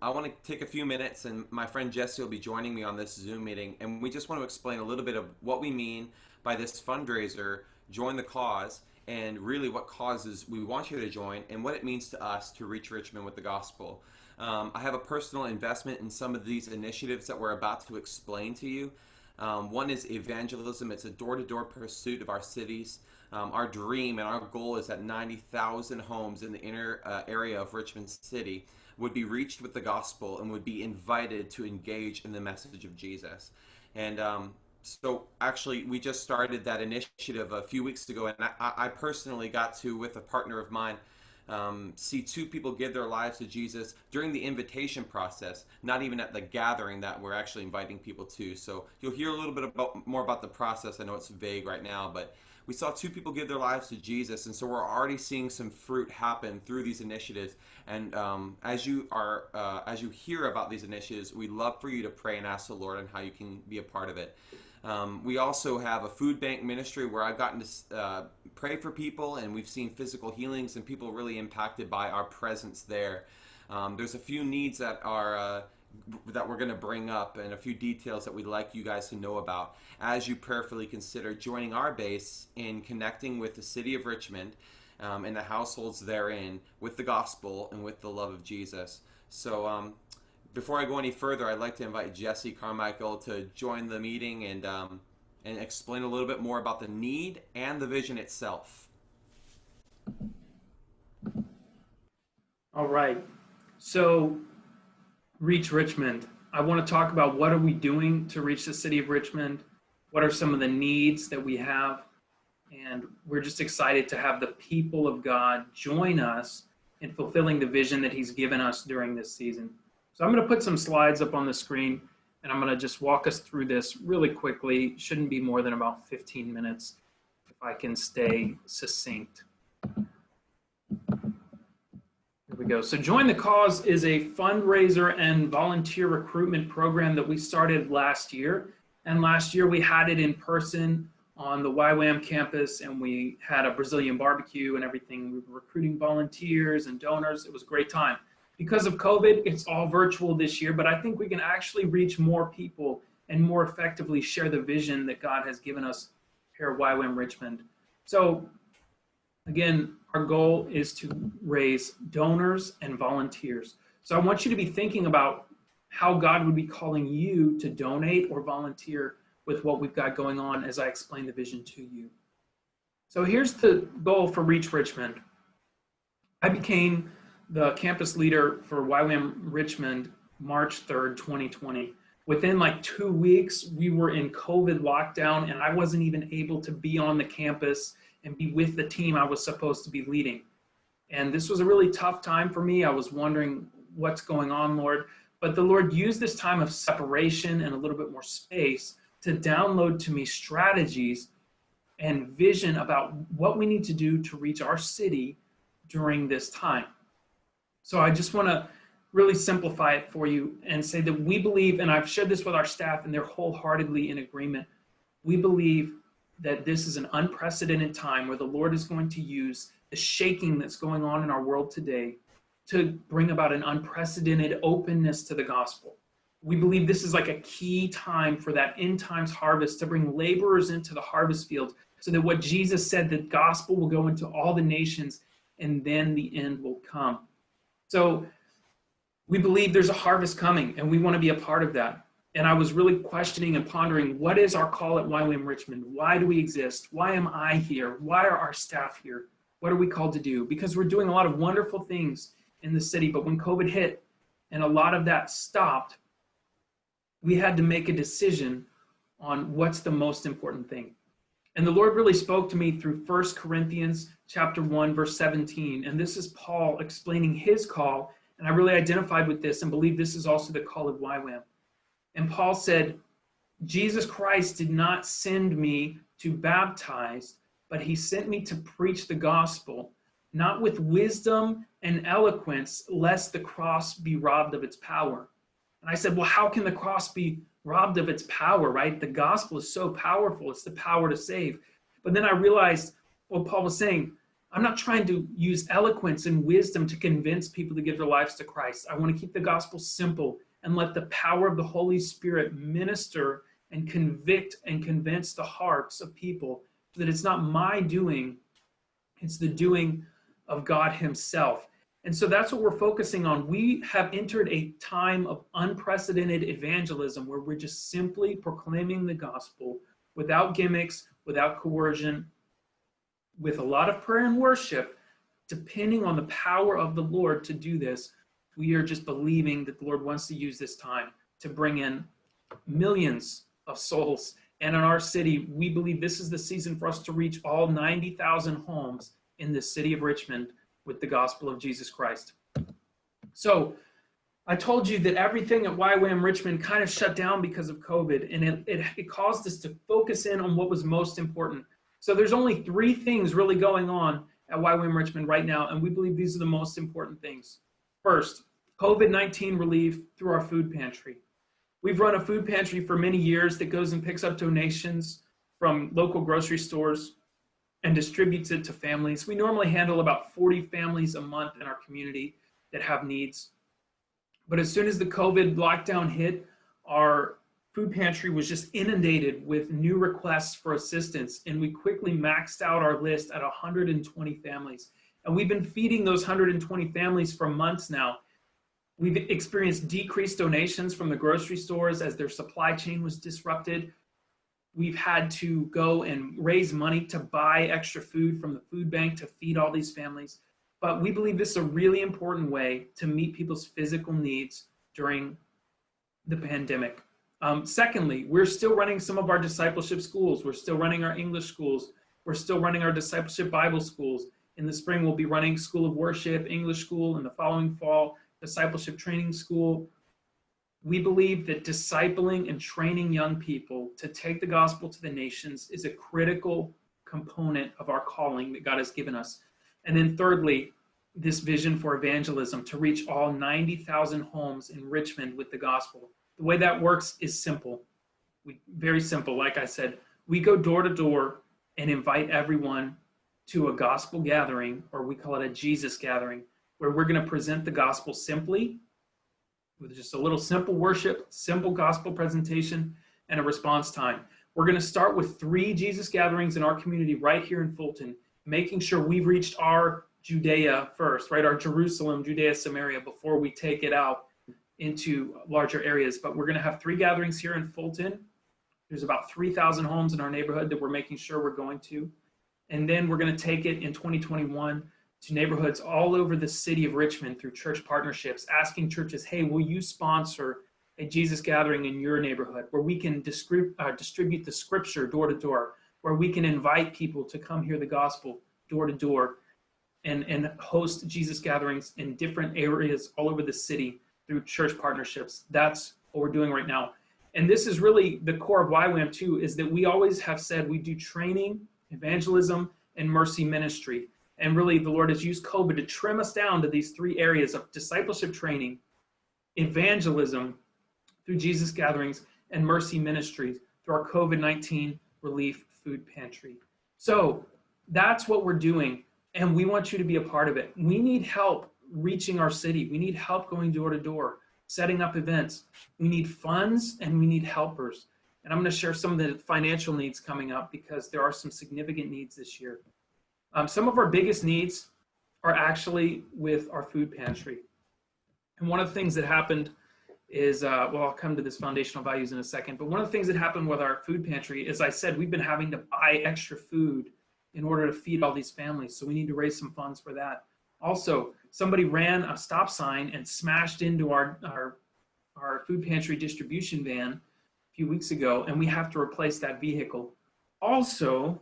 I want to take a few minutes, and my friend Jesse will be joining me on this Zoom meeting, and we just want to explain a little bit of what we mean by this fundraiser, Join the Cause, and really what causes we want you to join, and what it means to us to reach Richmond with the gospel. I have a personal investment in some of these initiatives that we're about to explain to you. One is evangelism. It's a door-to-door pursuit of our cities. Our dream and our goal is that 90,000 homes in the inner area of Richmond City would be reached with the gospel and would be invited to engage in the message of Jesus. And so actually, we just started that initiative a few weeks ago, and I personally got to, with a partner of mine, see two people give their lives to Jesus during the invitation process, not even at the gathering that we're actually inviting people to. So you'll hear a little bit more about the process. I know it's vague right now, but we saw two people give their lives to Jesus, and so we're already seeing some fruit happen through these initiatives. And as you hear about these initiatives, we'd love for you to pray and ask the Lord on how you can be a part of it. We also have a food bank ministry where I've gotten to pray for people, and we've seen physical healings and people really impacted by our presence there. There's a few needs that are that we're going to bring up, and a few details that we'd like you guys to know about as you prayerfully consider joining our base in connecting with the city of Richmond and the households therein with the gospel and with the love of Jesus. So before I go any further, I'd like to invite Jesse Carmichael to join the meeting and explain a little bit more about the need and the vision itself. All right. So, Reach Richmond. I want to talk about what are we doing to reach the city of Richmond? What are some of the needs that we have? And we're just excited to have the people of God join us in fulfilling the vision that He's given us during this season. So I'm going to put some slides up on the screen, and I'm going to just walk us through this really quickly. Shouldn't be more than about 15 minutes if I can stay succinct. Here we go. So Join the Cause is a fundraiser and volunteer recruitment program that we started last year. And last year we had it in person on the YWAM campus, and we had a Brazilian barbecue and everything. We were recruiting volunteers and donors. It was a great time. Because of COVID, it's all virtual this year, but I think we can actually reach more people and more effectively share the vision that God has given us here at YWAM Richmond. So again, our goal is to raise donors and volunteers. So I want you to be thinking about how God would be calling you to donate or volunteer with what we've got going on as I explain the vision to you. So here's the goal for Reach Richmond. I became the campus leader for YWAM Richmond March 3rd, 2020. Within like 2 weeks, we were in COVID lockdown, and I wasn't even able to be on the campus and be with the team I was supposed to be leading. And this was a really tough time for me. I was wondering what's going on, Lord. But the Lord used this time of separation and a little bit more space to download to me strategies and vision about what we need to do to reach our city during this time. So I just want to really simplify it for you and say that we believe, and I've shared this with our staff and they're wholeheartedly in agreement, we believe that this is an unprecedented time where the Lord is going to use the shaking that's going on in our world today to bring about an unprecedented openness to the gospel. We believe this is like a key time for that end times harvest to bring laborers into the harvest field so that what Jesus said, the gospel will go into all the nations and then the end will come. So we believe there's a harvest coming, and we want to be a part of that. And I was really questioning and pondering, what is our call at YWAM Richmond? Why do we exist? Why am I here? Why are our staff here? What are we called to do? Because we're doing a lot of wonderful things in the city, but when COVID hit and a lot of that stopped, we had to make a decision on what's the most important thing. And the Lord really spoke to me through 1 Corinthians chapter 1, verse 17. And this is Paul explaining his call. And I really identified with this and believe this is also the call of YWAM. And Paul said, Jesus Christ did not send me to baptize, but he sent me to preach the gospel, not with wisdom and eloquence, lest the cross be robbed of its power. And I said, well, how can the cross be robbed of its power, right? The gospel is so powerful. It's the power to save. But then I realized what Paul was saying. I'm not trying to use eloquence and wisdom to convince people to give their lives to Christ. I want to keep the gospel simple and let the power of the Holy Spirit minister and convict and convince the hearts of people so that it's not my doing, it's the doing of God himself. And so that's what we're focusing on. We have entered a time of unprecedented evangelism where we're just simply proclaiming the gospel without gimmicks, without coercion, with a lot of prayer and worship, depending on the power of the Lord to do this. We are just believing that the Lord wants to use this time to bring in millions of souls. And in our city, we believe this is the season for us to reach all 90,000 homes in the city of Richmond with the gospel of Jesus Christ. So I told you that everything at YWAM Richmond kind of shut down because of COVID, and it caused us to focus in on what was most important. So there's only 3 things really going on at YWAM Richmond right now, and we believe these are the most important things. First, COVID-19 relief through our food pantry. We've run a food pantry for many years that goes and picks up donations from local grocery stores and distributes it to families. We normally handle about 40 families a month in our community that have needs. But as soon as the COVID lockdown hit, our food pantry was just inundated with new requests for assistance, and we quickly maxed out our list at 120 families. And we've been feeding those 120 families for months now. We've experienced decreased donations from the grocery stores as their supply chain was disrupted. We've had to go and raise money to buy extra food from the food bank to feed all these families. But we believe this is a really important way to meet people's physical needs during the pandemic. Secondly, we're still running some of our discipleship schools. We're still running our English schools. We're still running our discipleship Bible schools. In the spring, we'll be running School of Worship, English school. In the following fall, discipleship training school. We believe that discipling and training young people to take the gospel to the nations is a critical component of our calling that God has given us. And then thirdly, this vision for evangelism to reach all 90,000 homes in Richmond with the gospel. The way that works is simple. Very simple. Like I said, we go door to door and invite everyone to a gospel gathering, or we call it a Jesus gathering, where we're going to present the gospel simply, with just a little simple worship, simple gospel presentation, and a response time. We're going to start with 3 Jesus gatherings in our community right here in Fulton, making sure we've reached our Judea first, right? Our Jerusalem, Judea, Samaria, before we take it out into larger areas. But we're going to have 3 gatherings here in Fulton. There's about 3,000 homes in our neighborhood that we're making sure we're going to. And then we're going to take it in 2021 to neighborhoods all over the city of Richmond through church partnerships, asking churches, hey, will you sponsor a Jesus gathering in your neighborhood where we can distribute the scripture door to door, where we can invite people to come hear the gospel door to door, and host Jesus gatherings in different areas all over the city through church partnerships. That's what we're doing right now. And this is really the core of YWAM too, is that we always have said we do training, evangelism, and mercy ministry. And really, the Lord has used COVID to trim us down to these 3 areas of discipleship training, evangelism through Jesus gatherings, and mercy ministries through our COVID-19 relief food pantry. So that's what we're doing, and we want you to be a part of it. We need help reaching our city. We need help going door to door, setting up events. We need funds, and we need helpers. And I'm going to share some of the financial needs coming up because there are some significant needs this year. Some of our biggest needs are actually with our food pantry. And one of the things that happened is, well, I'll come to this foundational values in a second, but one of the things that happened with our food pantry, as I said, we've been having to buy extra food in order to feed all these families. So we need to raise some funds for that. Also, somebody ran a stop sign and smashed into our food pantry distribution van a few weeks ago, and we have to replace that vehicle. Also,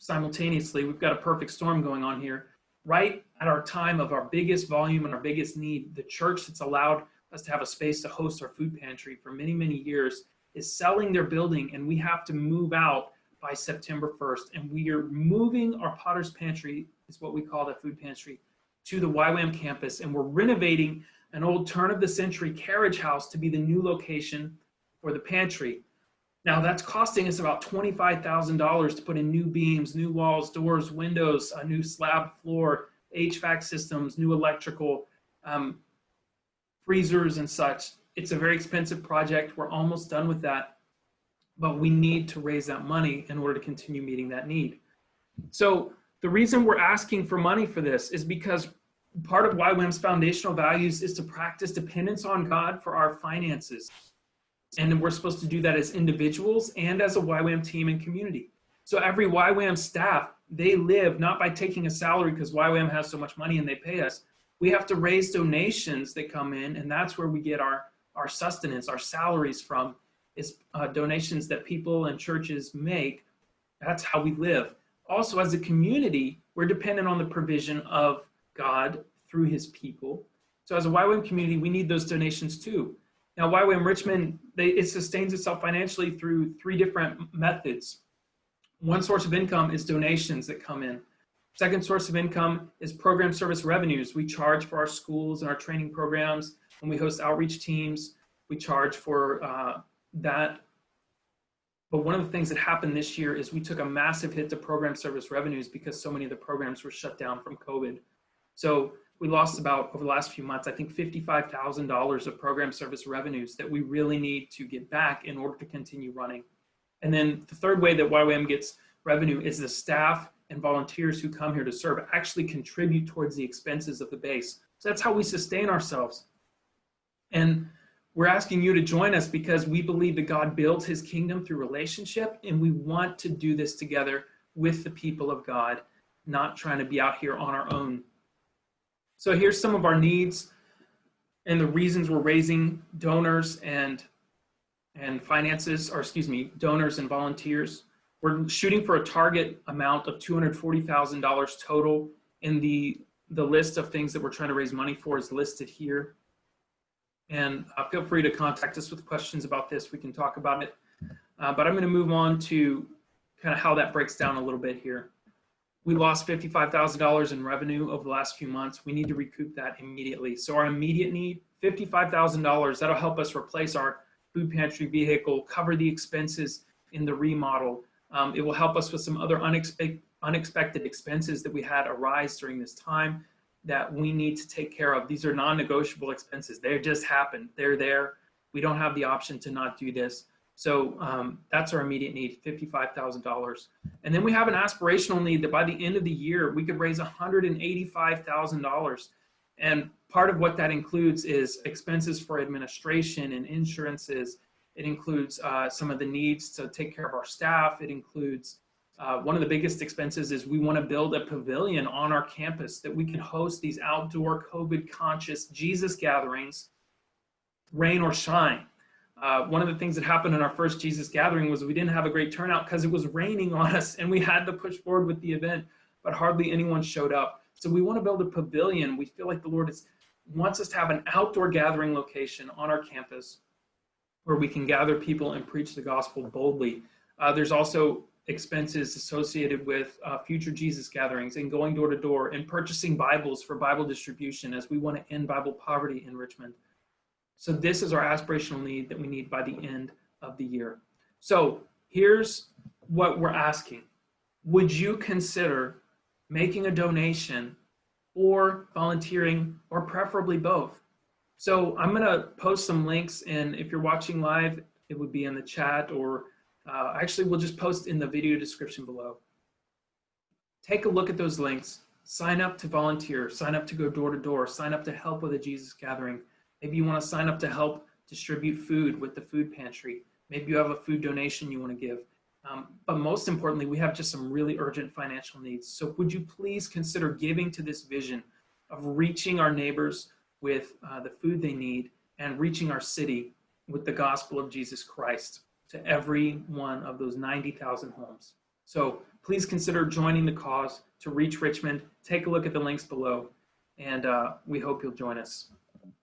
simultaneously, we've got a perfect storm going on here. Right at our time of our biggest volume and our biggest need, the church that's allowed us to have a space to host our food pantry for many, many years is selling their building, and we have to move out by September 1st. And we are moving our Potter's Pantry, is what we call the food pantry, to the YWAM campus, and we're renovating an old turn-of-the-century carriage house to be the new location for the pantry. Now that's costing us about $25,000 to put in new beams, new walls, doors, windows, a new slab floor, HVAC systems, new electrical, freezers and such. It's a very expensive project. We're almost done with that, but we need to raise that money in order to continue meeting that need. So the reason we're asking for money for this is because part of YWAM's foundational values is to practice dependence on God for our finances. And we're supposed to do that as individuals and as a YWAM team and community. So every YWAM staff, they live not by taking a salary because YWAM has so much money and they pay us. We have to raise donations that come in, and that's where we get our sustenance, our salaries from, is donations that people and churches make. That's how we live. Also, as a community, we're dependent on the provision of God through his people. So as a YWAM community, we need those donations too. Now, YWAM Richmond, it sustains itself financially through 3 different methods. One source of income is donations that come in. Second source of income is program service revenues. We charge for our schools and our training programs. When we host outreach teams, we charge for that. But one of the things that happened this year is we took a massive hit to program service revenues because so many of the programs were shut down from COVID. So we lost about, over the last few months, I think $55,000 of program service revenues that we really need to get back in order to continue running. And then the third way that YWAM gets revenue is the staff and volunteers who come here to serve actually contribute towards the expenses of the base. So that's how we sustain ourselves. And we're asking you to join us because we believe that God builds his kingdom through relationship, and we want to do this together with the people of God, not trying to be out here on our own. So here's some of our needs and the reasons we're raising donors and finances, or excuse me, donors and volunteers. We're shooting for a target amount of $240,000 total, and the list of things that we're trying to raise money for is listed here. And feel free to contact us with questions about this. We can talk about it. But I'm going to move on to kind of how that breaks down a little bit here. We lost $55,000 in revenue over the last few months. We need to recoup that immediately. So our immediate need, $55,000. That'll help us replace our food pantry vehicle, cover the expenses in the remodel. It will help us with some other unexpected expenses that we had arise during this time that we need to take care of. These are non-negotiable expenses. They just happened. They're there. We don't have the option to not do this. So that's our immediate need, $55,000. And then we have an aspirational need that by the end of the year, we could raise $185,000. And part of what that includes is expenses for administration and insurances. It includes some of the needs to take care of our staff. It includes one of the biggest expenses is we want to build a pavilion on our campus that we can host these outdoor COVID-conscious Jesus gatherings, rain or shine. One of the things that happened in our first Jesus gathering was we didn't have a great turnout because it was raining on us and we had to push forward with the event, but hardly anyone showed up. So we want to build a pavilion. We feel like the Lord wants us to have an outdoor gathering location on our campus where we can gather people and preach the gospel boldly. There's also expenses associated with future Jesus gatherings and going door to door and purchasing Bibles for Bible distribution as we want to end Bible poverty in Richmond. So this is our aspirational need that we need by the end of the year. So here's what we're asking. Would you consider making a donation or volunteering, or preferably both? So I'm going to post some links, and if you're watching live, it would be in the chat, or actually we'll just post in the video description below. Take a look at those links. Sign up to volunteer, sign up to go door to door, sign up to help with a Jesus gathering. Maybe you want to sign up to help distribute food with the food pantry. Maybe you have a food donation you want to give. But most importantly, we have just some really urgent financial needs. So would you please consider giving to this vision of reaching our neighbors with the food they need and reaching our city with the gospel of Jesus Christ to every one of those 90,000 homes. So please consider joining the cause to Reach Richmond. Take a look at the links below, and we hope you'll join us.